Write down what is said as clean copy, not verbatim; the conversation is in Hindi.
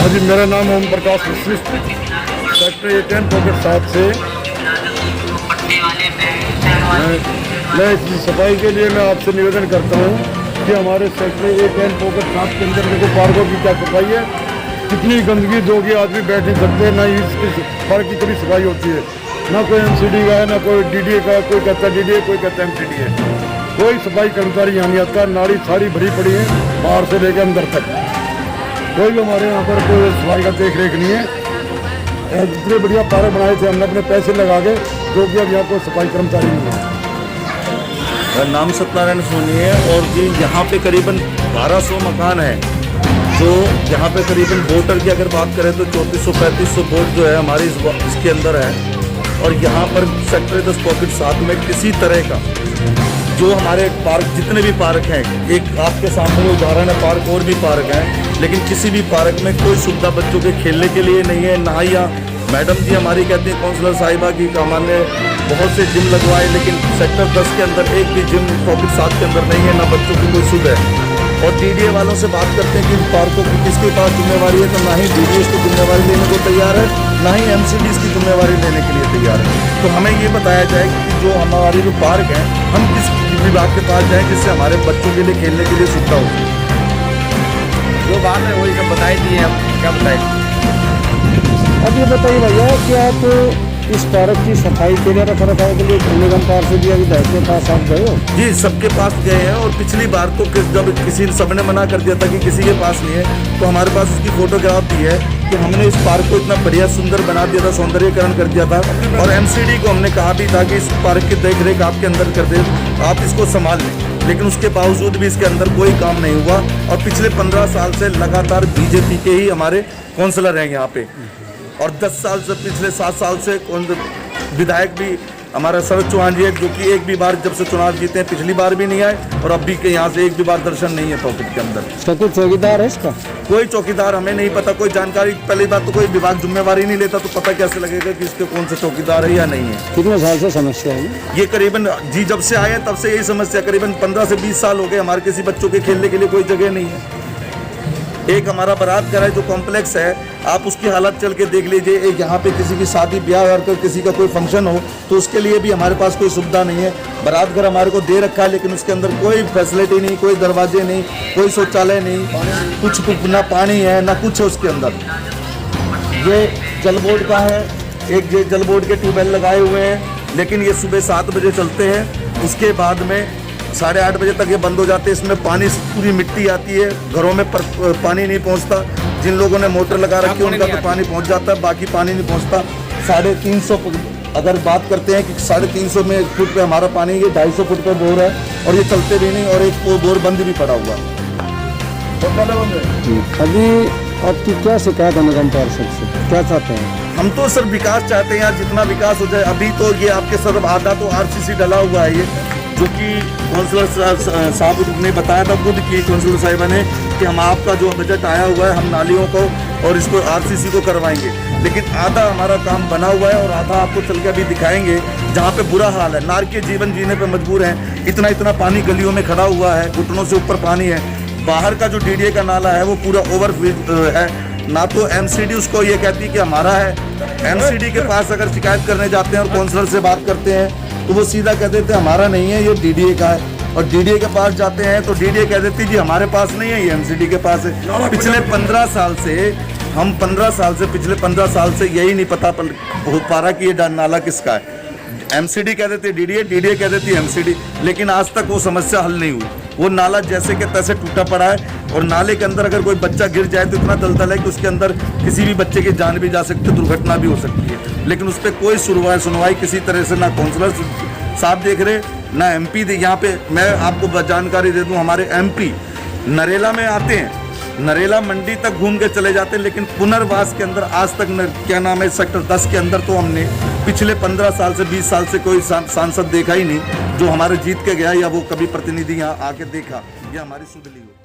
हाँ जी, मेरा नाम ओम प्रकाश वशिष्ठ, सेक्टर 10 पॉकेट 7 से। मैं इस सफाई के लिए मैं आपसे निवेदन करता हूँ कि हमारे सेक्टर 10 पॉकेट 7 के अंदर देखो पार्कों की क्या सफाई है। कितनी गंदगी, दो के आदमी बैठ नहीं सकते, ना इसकी पार्क की कभी सफाई होती है, ना कोई एमसीडी का है, ना कोई डीडीए का। कोई कहता है डीडीए, कोई कहता है एमसीडी है। कोई सफाई कर्मचारी यहाँ नहीं आता। नाली सारी भरी पड़ी है बाहर से लेकर अंदर तक। कोई भी हमारे यहाँ पर कोई सफाई का देख रेख नहीं है। जितने बढ़िया पार्क बनाए थे हमने अपने पैसे लगा के, जो कि अब यहाँ कोई सफाई कर्मचारी नहीं है। मेरा नाम सत्यनारायण सोनी है और जी यहाँ पे करीबन 1200 मकान है। तो यहाँ पे करीबन वोटर की अगर बात करें तो 3400-3500 वोट जो है हमारी इसके अंदर है। और यहाँ पर सेक्टर 10 पॉकेट 7 में किसी तरह का जो हमारे पार्क, जितने भी पार्क हैं, एक आपके सामने उदाहरण है, पार्क और भी पार्क हैं, लेकिन किसी भी पार्क में कोई सुविधा बच्चों के खेलने के लिए नहीं है। ना ही मैडम जी हमारी कहती हैं काउंसलर साहिबा की हमने बहुत से जिम लगवाए, लेकिन सेक्टर 10 के अंदर एक भी जिम पॉकेट 7 के अंदर नहीं है, ना बच्चों की कोई सुविधा है। और डीडीए वालों से बात करते हैं कि इन पार्कों की किसके पास जिम्मेवारी है, तो ना ही डीडीए इसकी जिम्मेवारी लेने को तैयार है, ना ही एमसीडी इसकी जिम्मेवारी लेने के लिए तैयार है। तो हमें ये बताया जाए कि जो हमारे जो पार्क हैं, हम किस विभाग के पास जाएं जिससे हमारे बच्चों के लिए खेलने के लिए सुविधा हो। जो बात है वही सब बताई दी है। अब क्या बताएं? अब ये बताइए भैया कि आप इस पार्क की सफाई के लिए, रख रखाव के लिए निगम पार्षद या विधायक के पास आप गए हो? जी, सबके पास गए हैं। और पिछली बार तो जब किसी सबने मना कर दिया था कि किसी के पास नहीं है, तो हमारे पास उसकी फोटोग्राफ दी है कि हमने इस पार्क को इतना बढ़िया सुंदर बना दिया था, सौंदर्यीकरण कर दिया था। और एमसीडी को हमने कहा भी था कि इस पार्क की देख रेख आपके अंदर कर दे, आप इसको संभाल लें, लेकिन उसके बावजूद भी इसके अंदर कोई काम नहीं हुआ। और पिछले 15 साल से लगातार बीजेपी के ही हमारे काउंसलर हैं यहाँ पे। और 10 साल से, पिछले 7 साल से विधायक भी हमारा शरद चौहान जी है, जो कि एक भी बार जब से चुनाव जीते हैं, पिछली बार भी नहीं आए और अब भी के यहाँ से एक भी बार दर्शन नहीं है पॉकेट के अंदर। इसका कोई चौकीदार है इसका? कोई चौकीदार हमें नहीं पता, कोई जानकारी। पहली बात तो कोई विभाग जिम्मेवारी नहीं लेता, तो पता कैसे लगेगा कि इसके कौन सा चौकीदार है या नहीं है। कितने साल से समस्या है ये करीबन जी जब से आए तब से यही समस्या, करीबन 15 से 20 साल हो गए। हमारे किसी बच्चों के खेलने के लिए कोई जगह नहीं है। एक हमारा बारात घर है जो कॉम्प्लेक्स है, आप उसकी हालत चल के देख लीजिए। एक यहाँ पे किसी की शादी ब्याह और किसी का कोई फंक्शन हो तो उसके लिए भी हमारे पास कोई सुविधा नहीं है। बारात घर हमारे को दे रखा है, लेकिन उसके अंदर कोई फैसिलिटी नहीं, कोई दरवाजे नहीं, कोई शौचालय नहीं, कुछ ना पानी है ना कुछ है उसके अंदर। ये जल बोर्ड का है, एक जल बोर्ड के ट्यूबवेल लगाए हुए हैं, लेकिन ये सुबह 7 बजे चलते हैं, उसके बाद में 8:30 बजे तक ये बंद हो जाते हैं। इसमें पानी पूरी मिट्टी आती है, घरों में पानी नहीं पहुंचता। जिन लोगों ने मोटर लगा रखी है उनका तो पानी पहुंच जाता है, बाकी पानी नहीं पहुंचता। 350 अगर बात करते हैं कि 350 में फुट पे हमारा पानी, ये 250 फुट पे बोर है और ये चलते भी नहीं, और एक बोर बंद भी पड़ा हुआ। अभी आपकी क्या शिकायत है निगम पार्षद से, क्या चाहते हैं? हम तो सर विकास चाहते हैं यार, जितना विकास हो जाए। अभी तो ये आपके सर आधा तो आरसीसी डला हुआ है, ये जो कि काउंसलर साहब ने बताया था खुद की, काउंसलर साहिबा ने, कि हम आपका जो बजट आया हुआ है हम नालियों को और इसको आरसीसी को करवाएंगे। लेकिन आधा हमारा काम बना हुआ है और आधा आपको चल के अभी दिखाएंगे, जहाँ पे बुरा हाल है। नारकीय जीवन जीने पे मजबूर हैं। इतना पानी गलियों में खड़ा हुआ है, घुटनों से ऊपर पानी है। बाहर का जो डीडीए का नाला है वो पूरा ओवर है। ना तो एमसीडी उसको ये कहती है कि हमारा है। एमसीडी के पास अगर शिकायत करने जाते हैं और काउंसलर से बात करते हैं तो वो सीधा कह देते हैं हमारा नहीं है, ये डीडीए का है। और डीडीए के पास जाते हैं तो डीडीए कह देती जी हमारे पास नहीं है, ये एमसीडी के पास है। पिछले 15 साल से हम 15 साल से पिछले 15 साल से यही नहीं पता हो पा रहा कि ये नाला किसका है। एमसीडी कह देती डीडीए, डीडीए कह देती एमसीडी, लेकिन आज तक वो समस्या हल नहीं हुई। वो नाला जैसे के तैसे टूटा पड़ा है और नाले के अंदर अगर कोई बच्चा गिर जाए तो इतना दलदल है कि उसके अंदर किसी भी बच्चे की जान भी जा सकती है, दुर्घटना भी हो सकती है। लेकिन उस पर कोई सुनवाई किसी तरह से ना काउंसलर साहब देख रहे, ना एमपी यहाँ पे। मैं आपको जानकारी दे दूं, हमारे एमपी नरेला में आते हैं, नरेला मंडी तक घूम के चले जाते हैं, लेकिन पुनर्वास के अंदर आज तक क्या नाम है सेक्टर 10 के अंदर तो हमने पिछले 15 साल से 20 साल से कोई सांसद देखा ही नहीं जो हमारे जीत के गया या वो कभी प्रतिनिधि यहाँ आके देखा या हमारी सुध ली हो।